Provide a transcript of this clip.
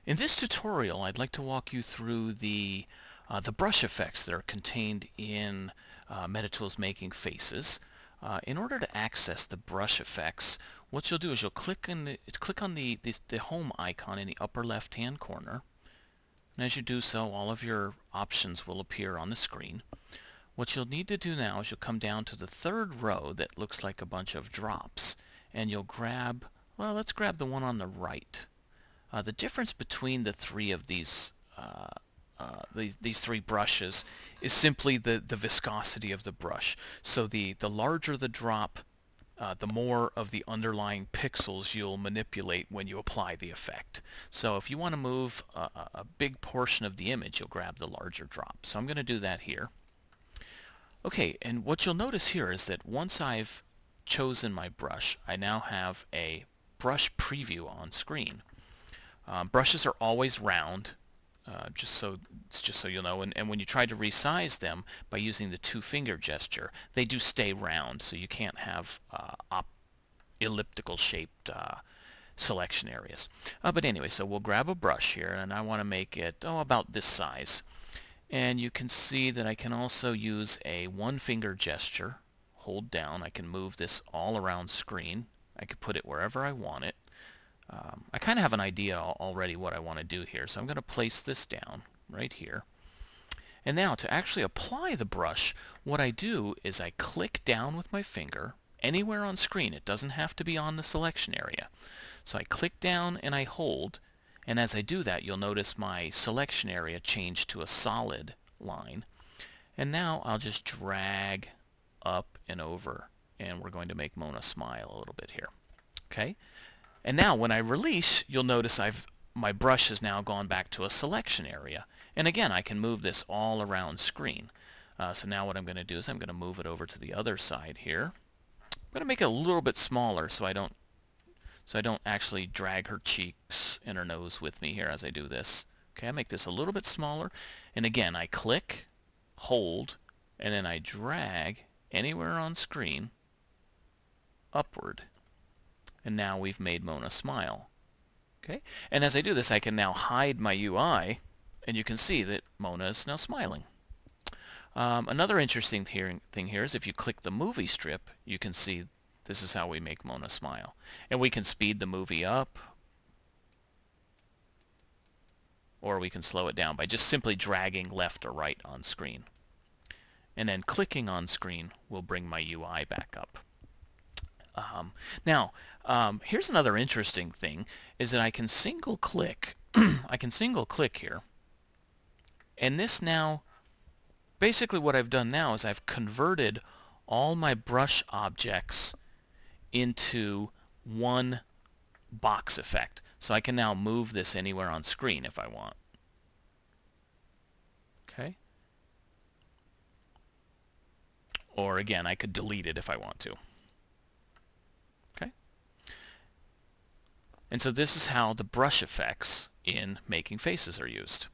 In this tutorial, I'd like to walk you through the brush effects that are contained in MetaTools Making Faces. In order to access the brush effects, what you'll do is you'll click on the home icon in the upper left-hand corner. And as you do so, all of your options will appear on the screen. What you'll need to do now is you'll come down to the third row that looks like a bunch of drops, and you'll grab, well, let's grab the one on the right. The difference between the three of these three brushes is simply the viscosity of the brush. So the larger the drop, the more of the underlying pixels you'll manipulate when you apply the effect. So if you want to move a big portion of the image, you'll grab the larger drop. So I'm going to do that here. Okay, and what you'll notice here is that once I've chosen my brush, I now have a brush preview on screen. Brushes are always round, just so you'll know. And when you try to resize them by using the two-finger gesture, they do stay round, so you can't have elliptical-shaped selection areas. But anyway, so we'll grab a brush here, and I want to make it about this size. And you can see that I can also use a one-finger gesture. Hold down. I can move this all around screen. I can put it wherever I want it. I kind of have an idea already what I want to do here, so I'm going to place this down right here. And now to actually apply the brush, what I do is I click down with my finger anywhere on screen. It doesn't have to be on the selection area. So I click down and I hold, and as I do that, you'll notice my selection area change to a solid line. And now I'll just drag up and over, and we're going to make Mona smile a little bit here. Okay? And now when I release, you'll notice my brush has now gone back to a selection area. And again, I can move this all around screen. So now what I'm going to do is I'm going to move it over to the other side here. I'm going to make it a little bit smaller so I don't actually drag her cheeks and her nose with me here as I do this. Okay, I make this a little bit smaller. And again, I click, hold, and then I drag anywhere on screen upward. And now we've made Mona smile. Okay? And as I do this, I can now hide my UI, and you can see that Mona is now smiling. Another interesting thing here is if you click the movie strip, you can see this is how we make Mona smile. And we can speed the movie up, or we can slow it down by just simply dragging left or right on screen. And then clicking on screen will bring my UI back up. Now, here's another interesting thing, is that I can single click I can single click here, and this now, basically what I've done now is I've converted all my brush objects into one box effect. So I can now move this anywhere on screen if I want. Okay? Or again, I could delete it if I want to. And so this is how the brush effects in Making Faces are used.